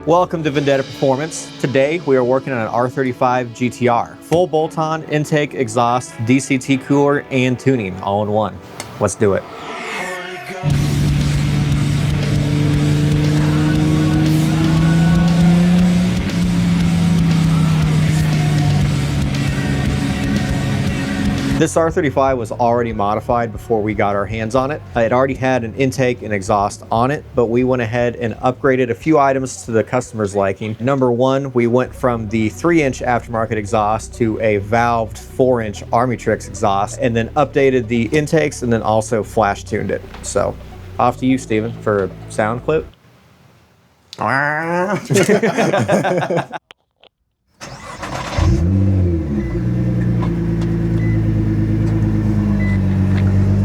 Welcome to Vendetta Performance. Today we are working on an R35 GTR. Full bolt-on, intake, exhaust, DCT cooler, and tuning all in one. Let's do it. This R35 was already modified before we got our hands on it. It already had an intake and exhaust on it, but we went ahead and upgraded a few items to the customer's liking. Number one, we went from the 3-inch aftermarket exhaust to a valved 4-inch Armytrix exhaust, and then updated the intakes and then also flash tuned it. So off to you, Steven, for a sound clip.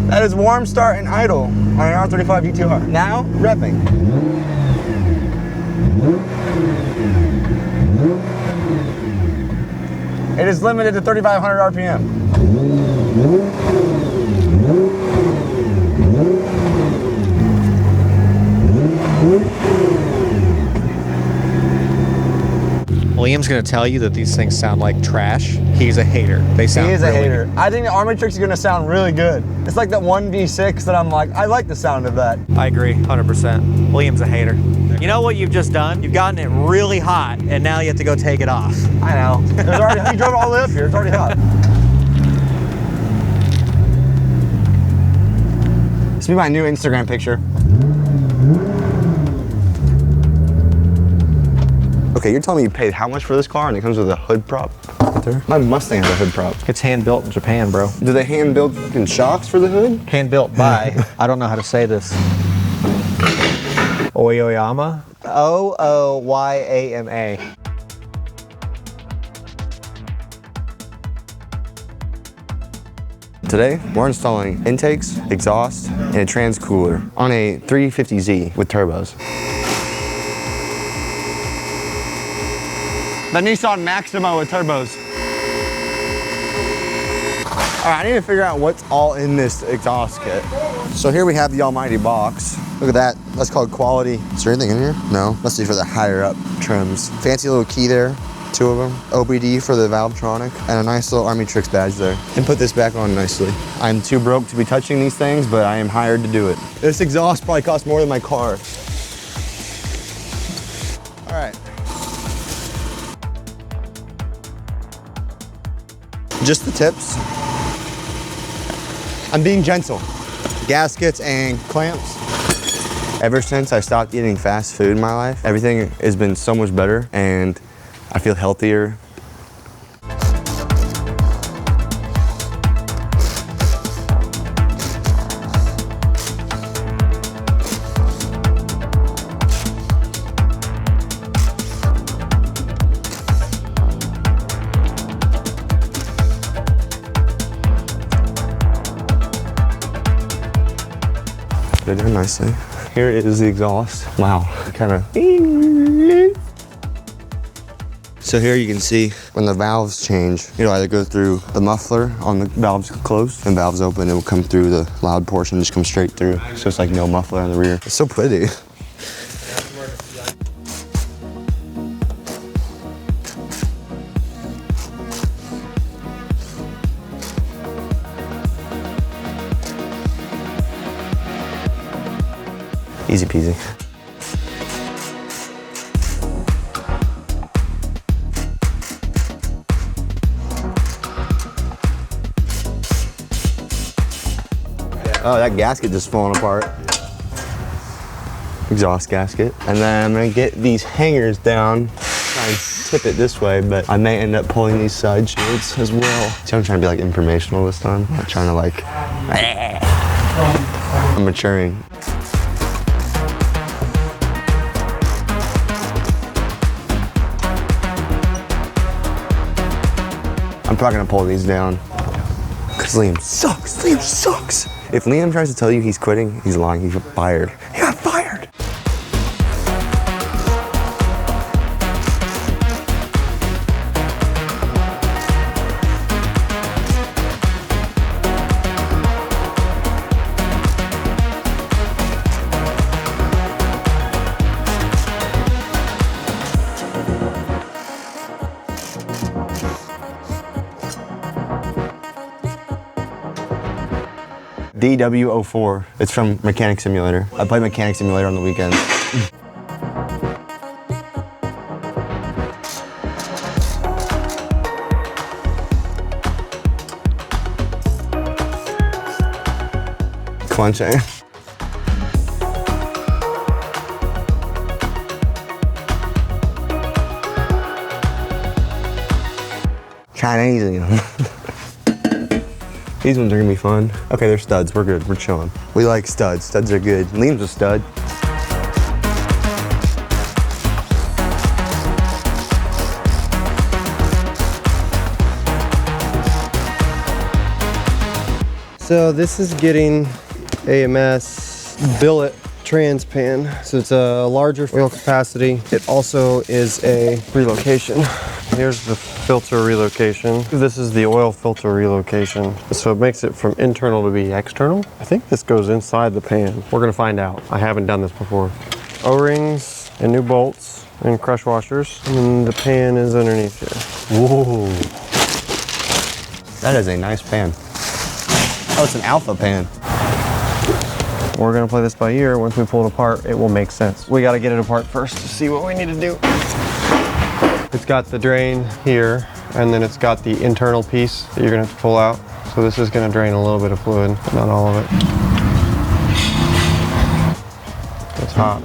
That is warm start and idle on an R35 GTR. Now, revving. It is limited to 3,500 RPM. Liam's gonna tell you that these things sound like trash. He's a hater. They sound He is a really hater. I think the Armytrix is gonna sound really good. It's like that 1V6 that I'm like, I like the sound of that. I agree, 100%. Liam's a hater. You know what you've just done? You've gotten it really hot, and now you have to go take it off. I know. He drove it all the way up here. It's already hot. This will be my new Instagram picture. Okay, you're telling me you paid how much for this car and it comes with a hood prop right there? My Mustang has a hood prop. It's hand built in Japan, bro. Do they hand build fucking shocks for the hood? Hand built by, I don't know how to say this. Oyoyama? O-O-Y-A-M-A. Today, we're installing intakes, exhaust, and a trans cooler on a 350Z with turbos. The Nissan Maxima with turbos. All right, I need to figure out what's all in this exhaust kit. So here we have the almighty box. Look at that, that's called quality. Is there anything in here? No, must be for the higher up trims. Fancy little key there, 2 of them. OBD for the Valvetronic, and a nice little Armytrix badge there. And put this back on nicely. I'm too broke to be touching these things, but I am hired to do it. This exhaust probably costs more than my car. All right. Just the tips. I'm being gentle. Gaskets and clamps. Ever since I stopped eating fast food in my life, everything has been so much better and I feel healthier. Put it in nicely. Here is the exhaust. Wow, kind of. So here you can see when the valves change, it'll either go through the muffler on the valves closed and valves open, it will come through the loud portion, just come straight through. So it's like no muffler on the rear. It's so pretty. Easy peasy. Oh, that gasket just falling apart. Exhaust gasket. And then I'm gonna get these hangers down, try and tip it this way, but I may end up pulling these side shields as well. See, I'm trying to be like informational this time. I'm not trying to like, I'm maturing. I'm probably gonna pull these down. Cause Liam sucks, Liam sucks. If Liam tries to tell you he's quitting, he's lying, he got fired. He got fired. DW04. It's from Mechanic Simulator. I play Mechanic Simulator on the weekends. Clenching. Chinese, you know. These ones are gonna be fun. Okay, they're studs. We're good. We're chilling. We like studs. Studs are good. Liam's a stud. So this is getting AMS billet trans pan. So it's a larger oil capacity. It also is a relocation. Here's the filter relocation. This is the oil filter relocation. So it makes it from internal to be external. I think this goes inside the pan. We're gonna find out. I haven't done this before. O-rings and new bolts and crush washers. And the pan is underneath here. Whoa. That is a nice pan. Oh, it's an alpha pan. We're gonna play this by ear. Once we pull it apart, it will make sense. We gotta get it apart first to see what we need to do. It's got the drain here, and then it's got the internal piece that you're gonna have to pull out. So this is gonna drain a little bit of fluid, but not all of it. It's hot.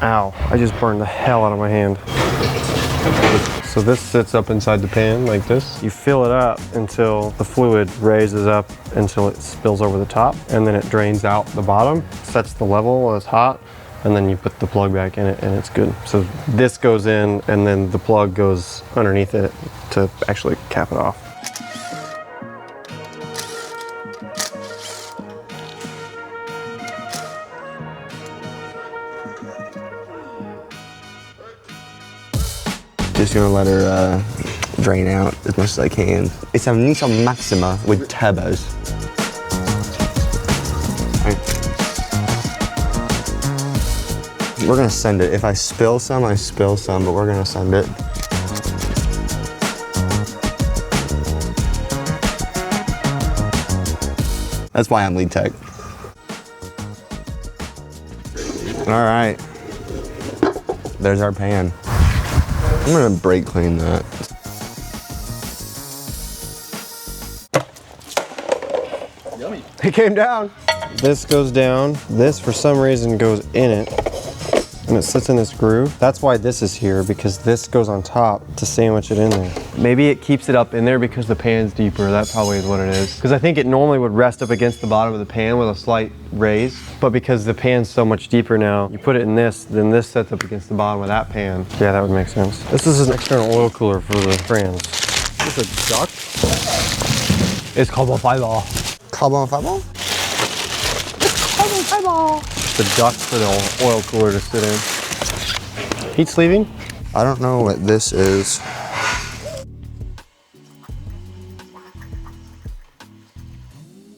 Ow, I just burned the hell out of my hand. So this sits up inside the pan like this. You fill it up until the fluid raises up until it spills over the top, and then it drains out the bottom, sets the level while it's hot, and then you put the plug back in it and it's good. So this goes in and then the plug goes underneath it to actually cap it off. Just gonna let her drain out as much as I can. It's a Nissan Maxima with turbos. We're gonna send it. If I spill some, I spill some, but we're gonna send it. That's why I'm lead tech. All right. There's our pan. I'm gonna brake clean that. Yummy. It came down. This goes down. This, for some reason, goes in it. And it sits in this groove. That's why this is here, because this goes on top to sandwich it in there. Maybe it keeps it up in there because the pan's deeper. That probably is what it is. Because I think it normally would rest up against the bottom of the pan with a slight raise. But because the pan's so much deeper now, you put it in this, then this sets up against the bottom of that pan. Yeah, that would make sense. This is an external oil cooler for the trans. Is this a duct? It's carbon fiber. Carbon fiber? It's carbon fiber. The duct for the oil cooler to sit in. Heat sleeving? I don't know what this is.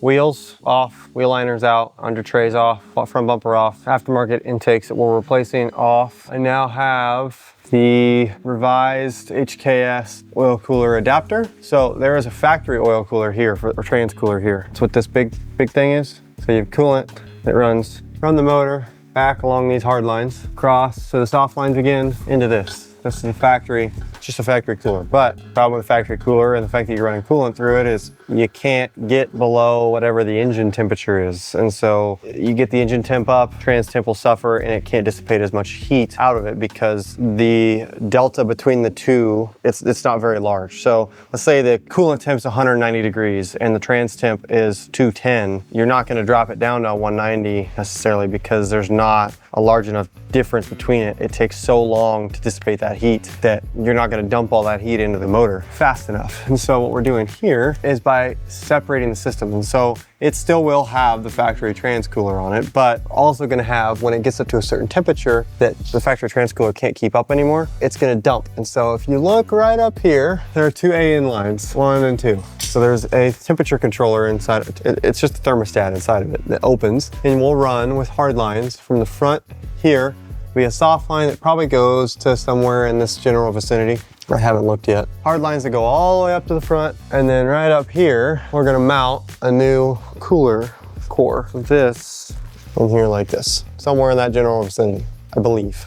Wheels off, wheel liners out, under trays off, front bumper off, aftermarket intakes that we're replacing off. I now have the revised HKS oil cooler adapter. So there is a factory oil cooler here, or trans cooler here. That's what this big thing is. So you have coolant that runs from the motor back along these hard lines, across, so the soft lines again, into this. This is the factory, just a factory cooler. But the problem with the factory cooler and the fact that you're running coolant through it is you can't get below whatever the engine temperature is. And so you get the engine temp up, trans temp will suffer, and it can't dissipate as much heat out of it because the delta between the two, it's not very large. So let's say the coolant temp's 190 degrees and the trans temp is 210. You're not gonna drop it down to 190 necessarily because there's not a large enough difference between it. It takes so long to dissipate that heat that you're not gonna dump all that heat into the motor fast enough. And so what we're doing here is by separating the systems. And so it still will have the factory trans cooler on it, but also gonna have, when it gets up to a certain temperature that the factory trans cooler can't keep up anymore, it's gonna dump. And so if you look right up here, there are two AN lines, 1 and 2. So there's a temperature controller inside, it's just a thermostat inside of it that opens and will run with hard lines from the front here. We have a soft line that probably goes to somewhere in this general vicinity. I haven't looked yet. Hard lines that go all the way up to the front. And then right up here, we're gonna mount a new cooler core. This in here like this. Somewhere in that general vicinity, I believe.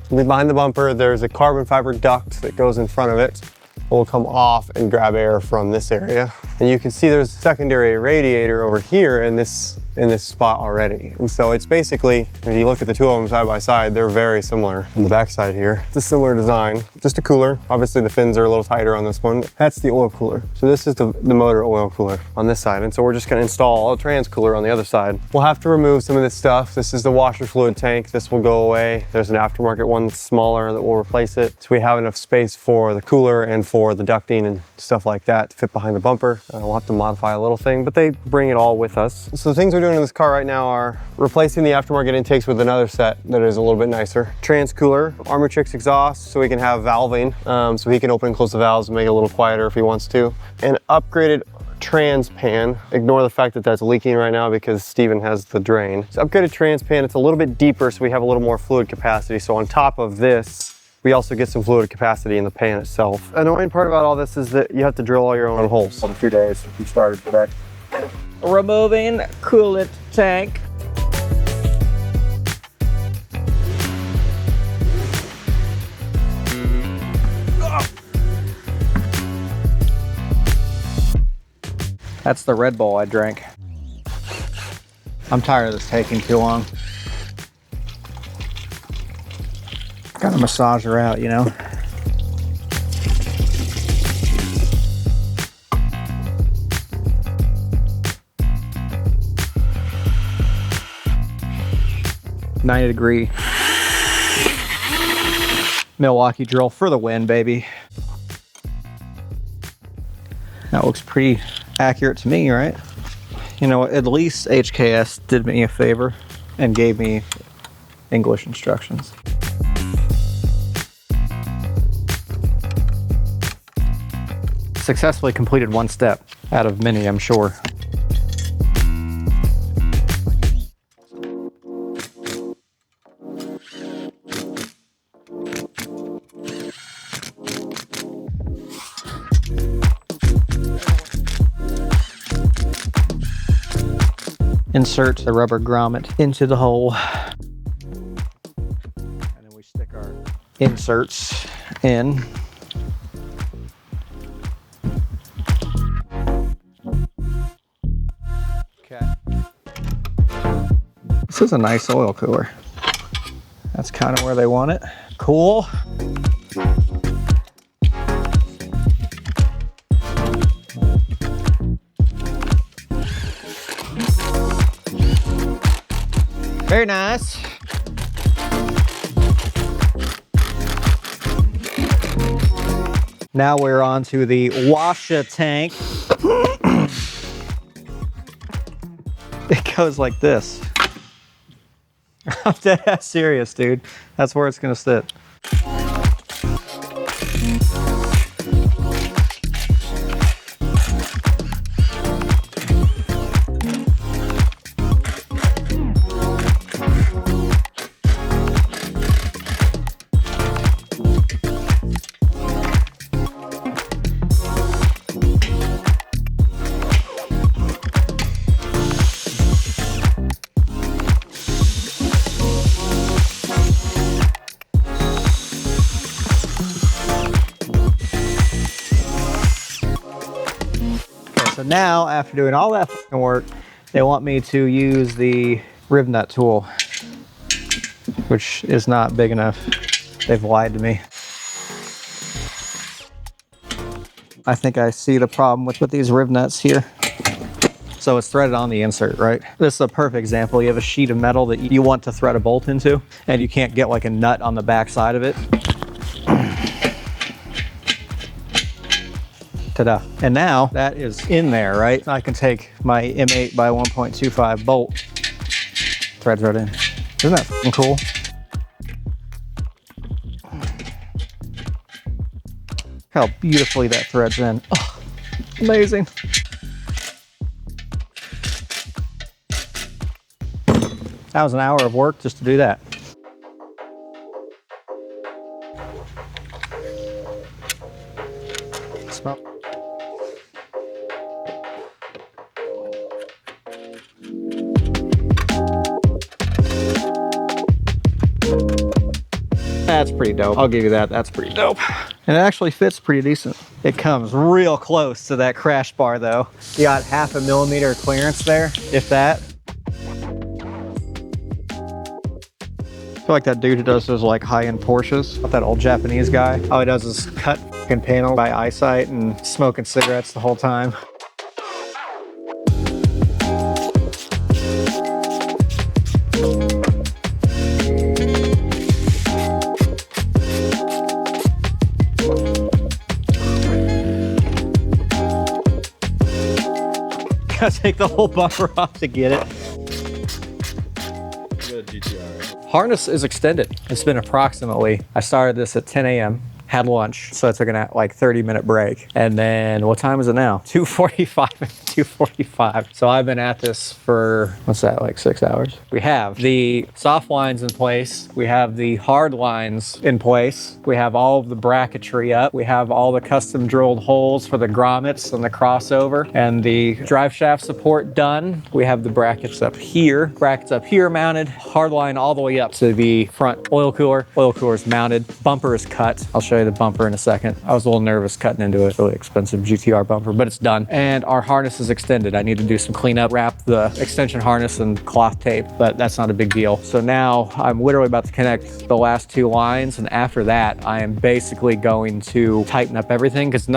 Behind the bumper, there's a carbon fiber duct that goes in front of it. Will come off and grab air from this area. And you can see there's a secondary radiator over here in this spot already. And so it's basically, if you look at the two of them side by side, they're very similar. On the back side here, it's a similar design, just a cooler. Obviously the fins are a little tighter on this one. That's the oil cooler. So this is the motor oil cooler on this side. And so we're just gonna install a trans cooler on the other side. We'll have to remove some of this stuff. This is the washer fluid tank. This will go away. There's an aftermarket one that's smaller that will replace it. So we have enough space for the cooler and for the ducting and stuff like that to fit behind the bumper. We'll have to modify a little thing, but they bring it all with us. So the things we're doing in this car right now are replacing the aftermarket intakes with another set that is a little bit nicer. Trans cooler, AMRYTRIX exhaust, so we can have valving, so he can open and close the valves and make it a little quieter if he wants to. An upgraded trans pan. Ignore the fact that that's leaking right now because Steven has the drain. It's upgraded trans pan. It's a little bit deeper, so we have a little more fluid capacity. So on top of this, we also get some fluid capacity in the pan itself. Annoying part about all this is that you have to drill all your own holes. On 2 days, we started today. Removing coolant tank. That's the Red Bull I drank. I'm tired of this taking too long. Gotta massage her out, you know? $90 Milwaukee drill for the win, baby. That looks pretty accurate to me, right? You know, at least HKS did me a favor and gave me English instructions. Successfully completed one step out of many, I'm sure. Insert the rubber grommet into the hole. And then we stick our inserts in. Okay. This is a nice oil cooler. That's kind of where they want it. Cool. Very nice. Now we're on to the washer tank. It goes like this. I'm dead ass serious, dude. That's where it's gonna sit. So now, after doing all that fucking work, they want me to use the rib nut tool, which is not big enough. They've lied to me. I think I see the problem with these rib nuts here. So it's threaded on the insert, right? This is a perfect example. You have a sheet of metal that you want to thread a bolt into, and you can't get like a nut on the back side of it. Ta-da. And now that is in there, right? I can take my M8 by 1.25 bolt, threads right in. Isn't that fucking cool? How beautifully that threads in. Oh, amazing. That was an hour of work just to do that. Smell. That's pretty dope. I'll give you that. That's pretty dope. And it actually fits pretty decent. It comes real close to that crash bar though. You got 0.5 millimeter clearance there, if that. I feel like that dude who does those like high-end Porsches, that old Japanese guy. All he does is cut fucking panel by eyesight and smoking cigarettes the whole time. Gotta take the whole bumper off to get it. Good GTR. Harness is extended. It's been approximately, I started this at 10 a.m., had lunch, so I took a like 30-minute break. And then what time is it now? 2:45 and 2:45. So I've been at this for, what's that, like 6 hours? We have the soft lines in place. We have the hard lines in place. We have all of the bracketry up. We have all the custom drilled holes for the grommets and the crossover and the drive shaft support done. We have the brackets up here mounted, hard line all the way up to the front oil cooler. Oil cooler is mounted, bumper is cut. I'll show you the bumper in a second. I was a little nervous cutting into a really expensive GTR bumper, but it's done. And our harness is extended. I need to do some cleanup, wrap the extension harness and cloth tape, but that's not a big deal. So now I'm literally about to connect the last 2 lines, and after that, I am basically going to tighten up everything because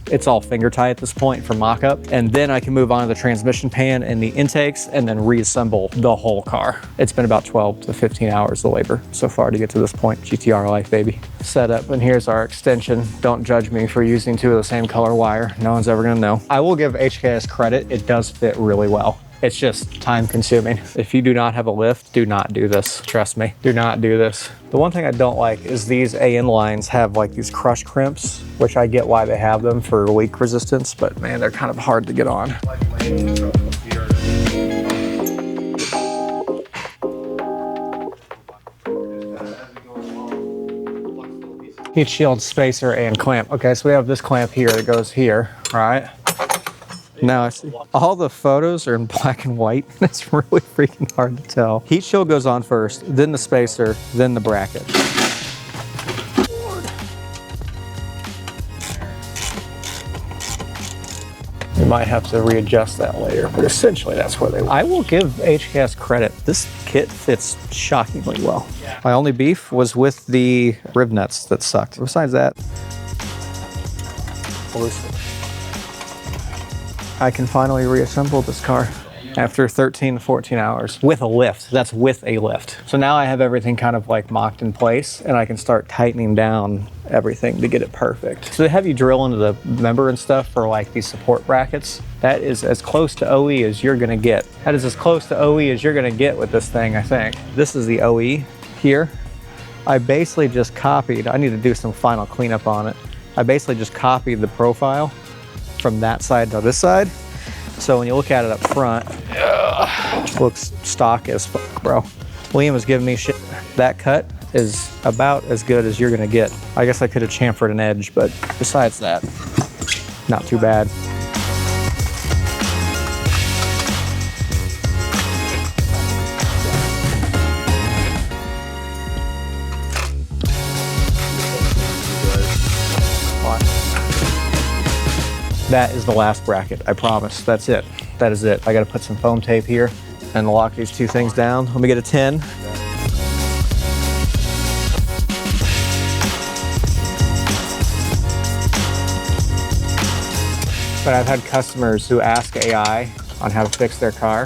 it's all finger tight at this point for mock-up. And then I can move on to the transmission pan and the intakes and then reassemble the whole car. It's been about 12 to 15 hours of labor so far to get to this point. GTR life, baby. Setup, and here's our extension. Don't judge me for using 2 of the same color wire. No one's ever gonna know. I will give HKS credit. It does fit really well. It's just time consuming. If you do not have a lift, do not do this. Trust me, do not do this. The one thing I don't like is these AN lines have like these crush crimps, which I get why they have them for leak resistance, but man, they're kind of hard to get on. Heat shield, spacer, and clamp. Okay, so we have this clamp here that goes here, right? Now I see all the photos are in black and white. It's really freaking hard to tell. Heat shield goes on first, then the spacer, then the bracket. We might have to readjust that later, but essentially that's where they were. I will give HKS credit. This kit fits shockingly well. My only beef was with the rib nuts that sucked. Besides that, I can finally reassemble this car after 13 to 14 hours with a lift. That's with a lift. So now I have everything kind of like mocked in place and I can start tightening down everything to get it perfect. So they have you drill into the member and stuff for like these support brackets. That is as close to OE as you're gonna get. That is as close to OE as you're gonna get with this thing, I think. This is the OE here. I basically just copied, I need to do some final cleanup on it. I basically just copied the profile from that side to this side. So when you look at it up front, it looks stock as fuck, bro. Liam was giving me shit. That cut is about as good as you're gonna get. I guess I could have chamfered an edge, but besides that, not too bad. That is the last bracket, I promise. That's it. That is it. I gotta put some foam tape here and lock these 2 things down. Let me get a 10. But I've had customers who ask AI on how to fix their car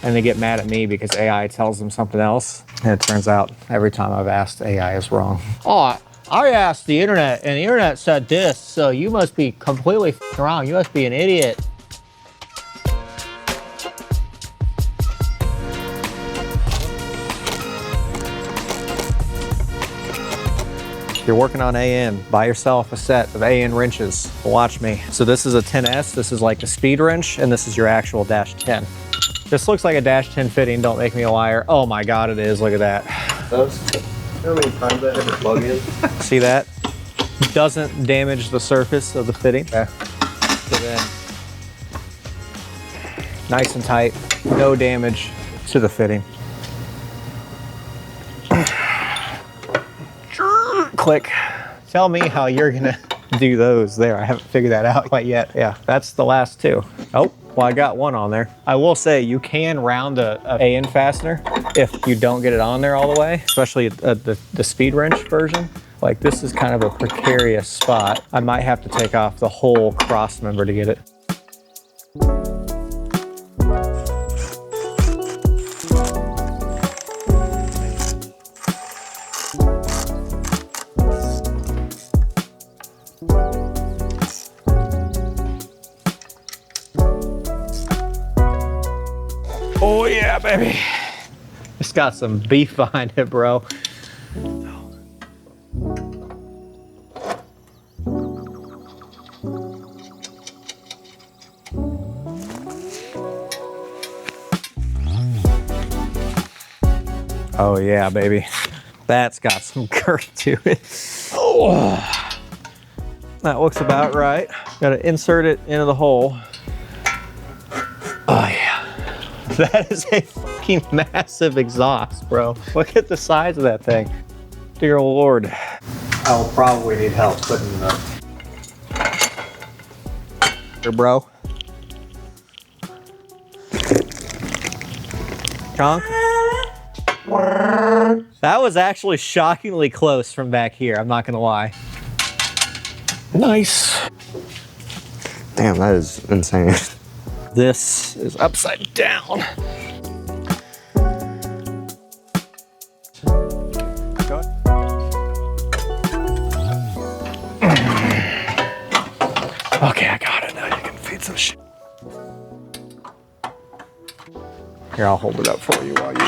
and they get mad at me because AI tells them something else. And it turns out every time I've asked, AI is wrong. Oh, I asked the internet and the internet said this, so you must be completely wrong. You must be an idiot. If you're working on AN, buy yourself a set of AN wrenches. Watch me. So this is a 10S, this is like a speed wrench, and this is your actual dash 10. This looks like a dash 10 fitting, don't make me a liar. Oh my God, it is, look at that. How many times I had to plug in? See that? Doesn't damage the surface of the fitting. Okay. So then, nice and tight, no damage to the fitting. Click. Tell me how you're gonna do those there. I haven't figured that out quite yet. Yeah, that's the last two. Oh, well, I got one on there. I will say you can round a AN fastener if you don't get it on there all the way, especially the speed wrench version. Like, this is kind of a precarious spot. I might have to take off the whole cross member to get it. Oh yeah, baby. It's got some beef behind it, bro. Oh yeah, baby. That's got some girth to it. Oh, that looks about right. Gotta insert it into the hole. Oh yeah. That is a fucking massive exhaust, bro. Look at the size of that thing. Dear Lord. I'll probably need help putting it up. Here, bro. Conk. That was actually shockingly close from back here, I'm not gonna lie. Nice. Damn, that is insane. This is upside down. Okay, I got it now. You can feed some shit. Here, I'll hold it up for you while you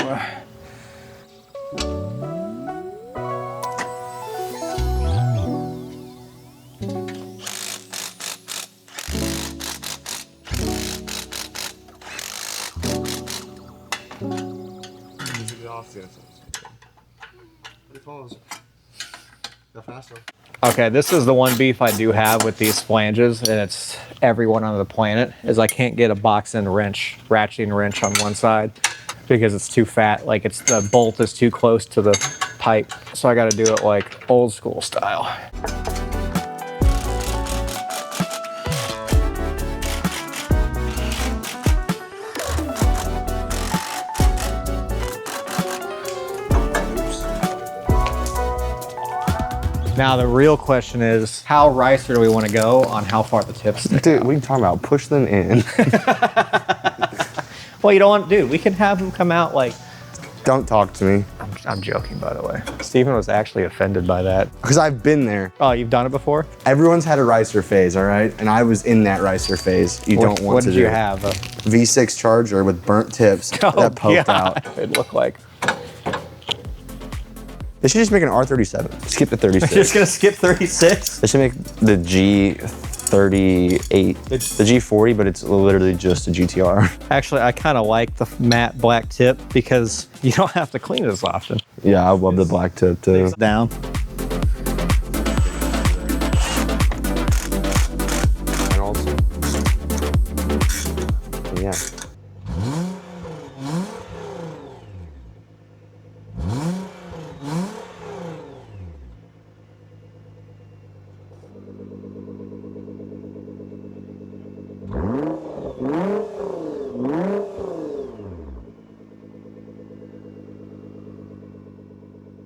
Okay, this is the one beef I do have with these flanges, and it's everyone on the planet, is I can't get a box-end wrench, ratcheting wrench on one side because it's too fat. Like, it's the bolt is too close to the pipe. So I gotta do it like old school style. Now the real question is, how ricer do we want to go on how far the tips stick Dude, out? what are you talking about? Push them in. Well, you don't want, dude, we can have them come out like... Don't talk to me. I'm joking, by the way. Steven was actually offended by that. Because I've been there. Oh, you've done it before? Everyone's had a ricer phase, all right? And I was in that ricer phase. You don't want to do. What did you have? V6 Charger with burnt tips that poked out. It looked like. They should just make an R37. Skip the 36. Just gonna skip 36? They should make the G38, the G40, but it's literally just a GTR. Actually, I kind of like the matte black tip because you don't have to clean it as often. Yeah, I love the black tip too. Down. And also, yeah.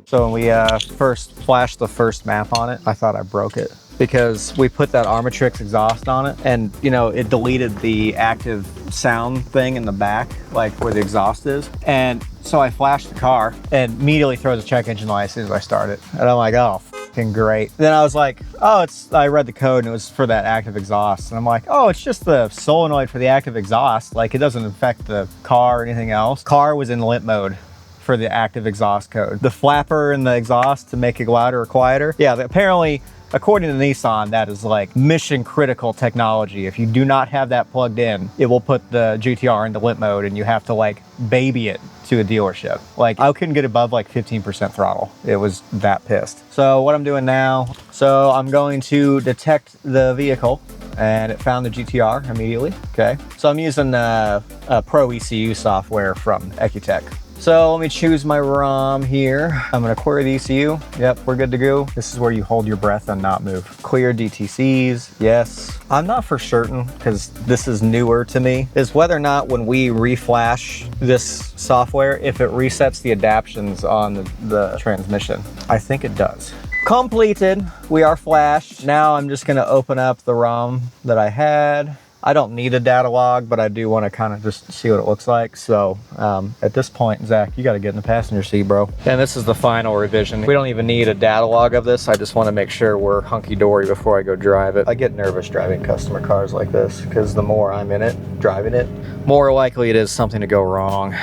So when we first flashed the first map on it, I thought I broke it because we put that Armytrix exhaust on it and, you know, it deleted the active sound thing in the back, like where the exhaust is. And so I flashed the car and immediately throws a check engine light as soon as I start it. And I'm like, oh, fucking great. Then I was like, oh, I read the code and it was for that active exhaust. And I'm like, oh, it's just the solenoid for the active exhaust. Like, it doesn't affect the car or anything else. Car was in limp mode for the active exhaust code. The flapper and the exhaust to make it louder or quieter. Yeah, apparently, according to Nissan, that is like mission critical technology. If you do not have that plugged in, it will put the GTR into limp mode and you have to like baby it to a dealership. Like I couldn't get above like 15% throttle. It was that pissed. So what I'm doing now, so I'm going to detect the vehicle and it found the GTR immediately. Okay. So I'm using a Pro ECU software from Ecutech. So let me choose my ROM here. I'm gonna query the ECU. Yep, we're good to go. This is where you hold your breath and not move. Clear DTCs, yes. I'm not for certain, because this is newer to me, is whether or not when we reflash this software, if it resets the adaptions on the transmission. I think it does. Completed, we are flashed. Now I'm just gonna open up the ROM that I had. I don't need a data log, but I do want to kind of just see what it looks like. So at this point, Zach, you got to get in the passenger seat, bro. And this is the final revision. We don't even need a data log of this. I just want to make sure we're hunky-dory before I go drive it. I get nervous driving customer cars like this because the more I'm in it, driving it, more likely it is something to go wrong.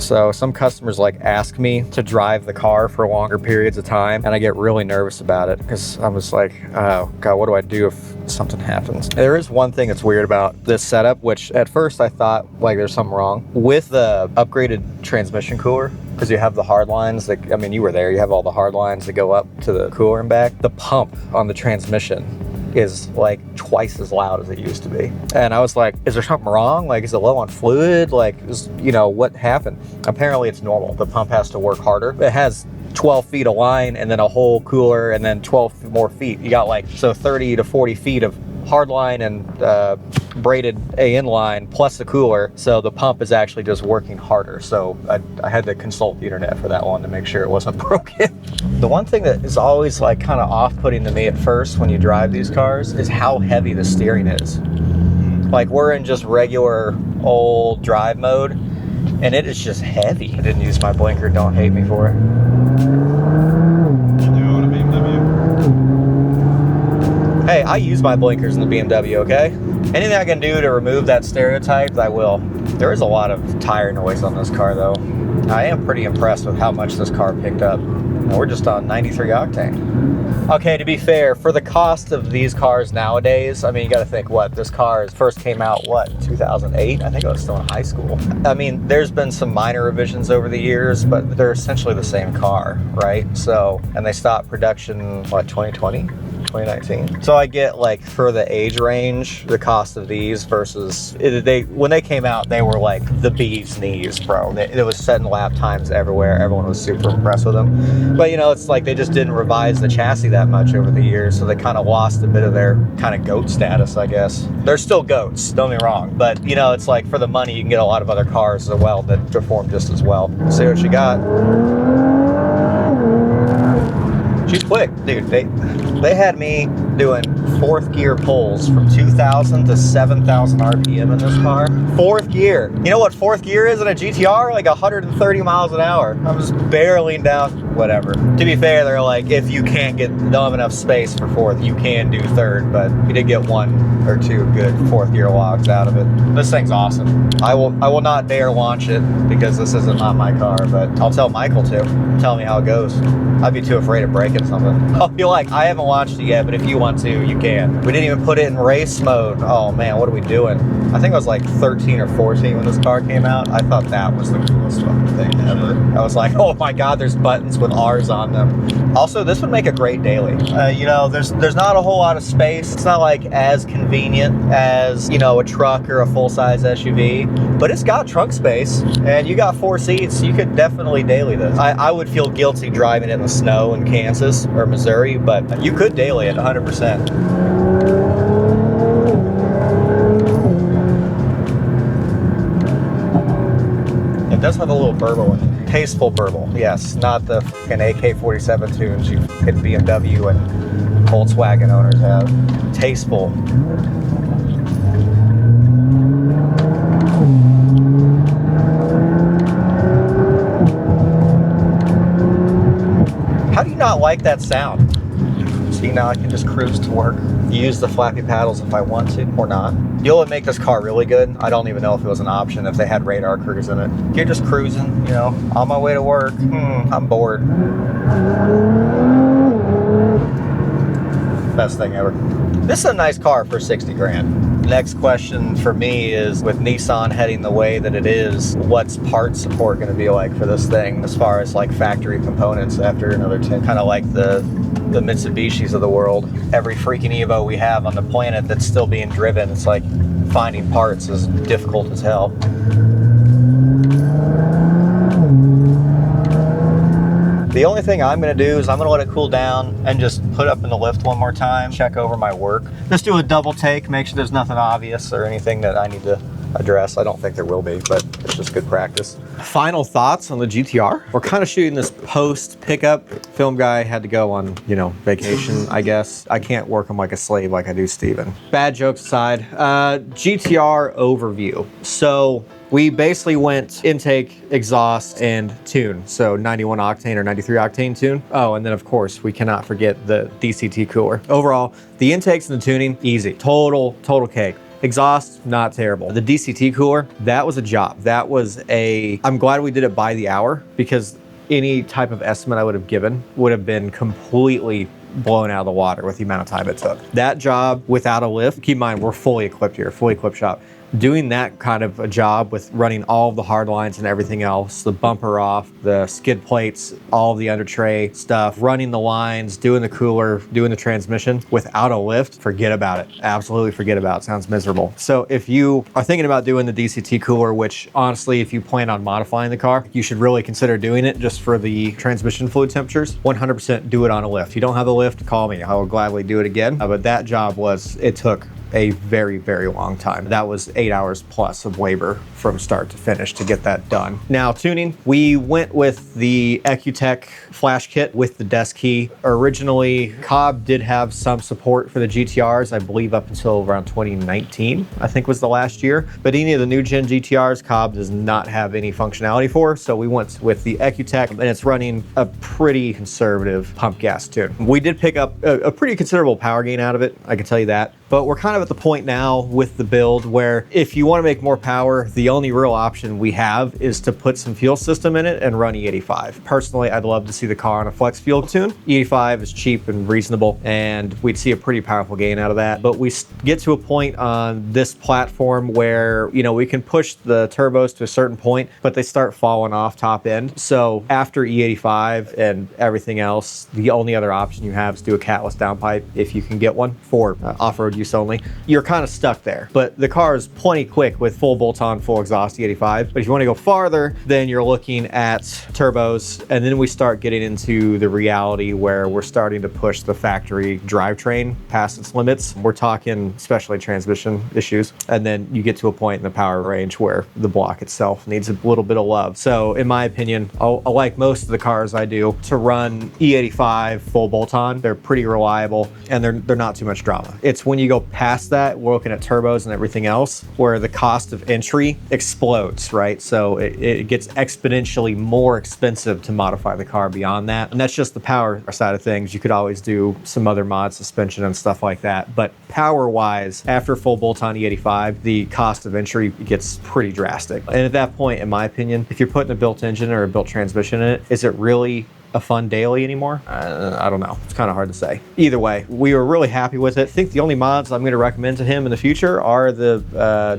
So some customers like ask me to drive the car for longer periods of time, and I get really nervous about it because I was like, oh God, what do I do if something happens? There is one thing that's weird about this setup, which at first I thought like there's something wrong with the upgraded transmission cooler, because you have the hard lines that, I mean, you were there, you have all the hard lines that go up to the cooler and back. The pump on the transmission is like twice as loud as it used to be. And I was like, is there something wrong? Like, is it low on fluid? Like, you know, what happened? Apparently it's normal. The pump has to work harder. It has 12 feet of line and then a whole cooler and then 12 more feet. You got like, so 30 to 40 feet of hard line and braided AN line plus the cooler, so the pump is actually just working harder. So I had to consult the internet for that one to make sure it wasn't broken. The one thing that is always like kind of off-putting to me at first when you drive these cars is how heavy the steering is. Like we're in just regular old drive mode and it is just heavy. I didn't use my blinker, don't hate me for it. Hey, I use my blinkers in the BMW, okay? Anything I can do to remove that stereotype, I will. There is a lot of tire noise on this car though. I am pretty impressed with how much this car picked up. And we're just on 93 octane. Okay, to be fair, for the cost of these cars nowadays, I mean, you gotta think what, this car first came out, what, 2008? I think I was still in high school. I mean, there's been some minor revisions over the years, but they're essentially the same car, right? So, and they stopped production, what, 2020? 2019. So I get like for the age range, the cost of these versus when they came out, they were like the bee's knees, bro. It was setting lap times everywhere. Everyone was super impressed with them. But you know, it's like they just didn't revise the chassis that much over the years, so they kind of lost a bit of their kind of goat status, I guess. They're still goats, don't get me wrong, but you know, it's like for the money you can get a lot of other cars as well that perform just as well. See what you got. She's quick, dude. They had me doing fourth gear pulls from 2,000 to 7,000 RPM in this car. Fourth gear. You know what fourth gear is in a GTR? Like 130 miles an hour. I'm just barreling down, whatever. To be fair, they're like, if you don't have enough space for fourth, you can do third, but we did get one or two good fourth gear logs out of it. This thing's awesome. I will not dare launch it because this isn't not my car, but I'll tell Michael to. Tell me how it goes. I'd be too afraid of breaking something. I'll be like, I haven't launched it yet, but if you want to, you can. We didn't even put it in race mode. Oh man, what are we doing? I think I was like 13 or 14 when this car came out. I thought that was the coolest fucking thing ever. I was like, oh my God, there's buttons with R's on them. Also, this would make a great daily. You know, there's not a whole lot of space. It's not like as convenient as, you know, a truck or a full-size SUV, but it's got trunk space and you got 4 seats. You could definitely daily this. I would feel guilty driving it in the snow in Kansas or Missouri, but you could daily it 100%. It does have a little burble in it. Tasteful burble, yes. Not the fucking AK-47 tunes you fucking BMW and Volkswagen owners have. Tasteful. How do you not like that sound? See, now I can just cruise to work. Use the flappy paddles if I want to or not. You know what make this car really good? I don't even know if it was an option if they had radar cruise in it. You're just cruising, you know, on my way to work. I'm bored. Best thing ever. This is a nice car for 60 grand. Next question for me is, with Nissan heading the way that it is, what's part support going to be like for this thing as far as like factory components after another 10? Kind of like the Mitsubishis of the world. Every freaking Evo we have on the planet that's still being driven, it's like finding parts is difficult as hell. The only thing I'm gonna do is I'm gonna let it cool down and just put up in the lift one more time, check over my work. Just do a double take, make sure there's nothing obvious or anything that I need to address. I don't think there will be, but it's just good practice. Final thoughts on the GTR. We're kind of shooting this post pickup. Film guy had to go on, you know, vacation, I guess. I can't work him like a slave like I do Steven. Bad jokes aside, GTR overview. So we basically went intake, exhaust, and tune. So 91 octane or 93 octane tune. Oh, and then of course, we cannot forget the DCT cooler. Overall, the intakes and the tuning, easy. Total cake. Exhaust, not terrible. The DCT cooler, that was a job. That was I'm glad we did it by the hour, because any type of estimate I would have given would have been completely blown out of the water with the amount of time it took. That job without a lift, keep in mind, we're fully equipped here, fully equipped shop. Doing that kind of a job with running all of the hard lines and everything else, the bumper off, the skid plates, all of the under tray stuff, running the lines, doing the cooler, doing the transmission without a lift, forget about it. Absolutely forget about it. Sounds miserable. So if you are thinking about doing the DCT cooler, which honestly, if you plan on modifying the car, you should really consider doing it just for the transmission fluid temperatures. 100% do it on a lift. If you don't have a lift, call me. I will gladly do it again. But that job it took a very long time. That was 8 hours plus of labor from start to finish to get that done. Now tuning, we went with the EcuTech flash kit with the desk key. Originally, Cobb did have some support for the GTRs, I believe up until around 2019, I think was the last year. But any of the new gen GTRs, Cobb does not have any functionality for, so we went with the EcuTech, and it's running a pretty conservative pump gas tune. We did pick up a pretty considerable power gain out of it, I can tell you that. But we're kind of at the point now with the build where if you want to make more power, the only real option we have is to put some fuel system in it and run E85. Personally, I'd love to see the car on a flex fuel tune. E85 is cheap and reasonable, and we'd see a pretty powerful gain out of that. But we get to a point on this platform where, you know, we can push the turbos to a certain point, but they start falling off top end. So after E85 and everything else, the only other option you have is do a catless downpipe if you can get one for off-road use only. You're kind of stuck there, but the car is plenty quick with full bolt-on, full exhaust E85. But if you want to go farther, then you're looking at turbos, and then we start getting into the reality where we're starting to push the factory drivetrain past its limits. We're talking especially transmission issues, and then you get to a point in the power range where the block itself needs a little bit of love. So in my opinion, I like most of the cars I do to run E85 full bolt-on. They're pretty reliable, and they're not too much drama. It's when you go past that, we're looking at turbos and everything else, where the cost of entry explodes, right? So it gets exponentially more expensive to modify the car beyond that. And that's just the power side of things. You could always do some other mod suspension and stuff like that. But power-wise, after full bolt-on E85, the cost of entry gets pretty drastic. And at that point, in my opinion, if you're putting a built engine or a built transmission in it, is it really a fun daily anymore? I don't know. It's kind of hard to say. Either way, we were really happy with it. I think the only mods I'm going to recommend to him in the future are the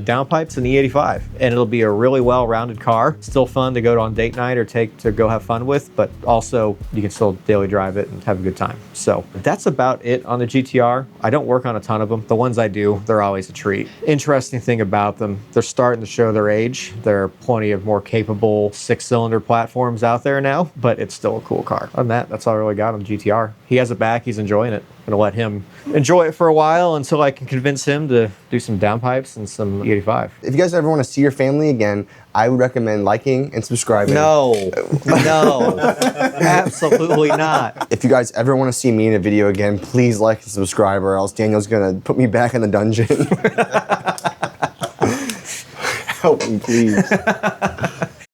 downpipes and the E85. And it'll be a really well-rounded car. Still fun to go on date night or take to go have fun with, but also you can still daily drive it and have a good time. So that's about it on the GTR. I don't work on a ton of them. The ones I do, they're always a treat. Interesting thing about them, they're starting to show their age. There are plenty of more capable 6-cylinder platforms out there now, but it's still a cool car. Other than that, that's all I really got on the GTR. He has it back, he's enjoying it. I'm gonna let him enjoy it for a while until I can convince him to do some downpipes and some E85. If you guys ever want to see your family again, I would recommend liking and subscribing. No, absolutely not. If you guys ever want to see me in a video again, please like and subscribe, or else Daniel's gonna put me back in the dungeon. Help me, please.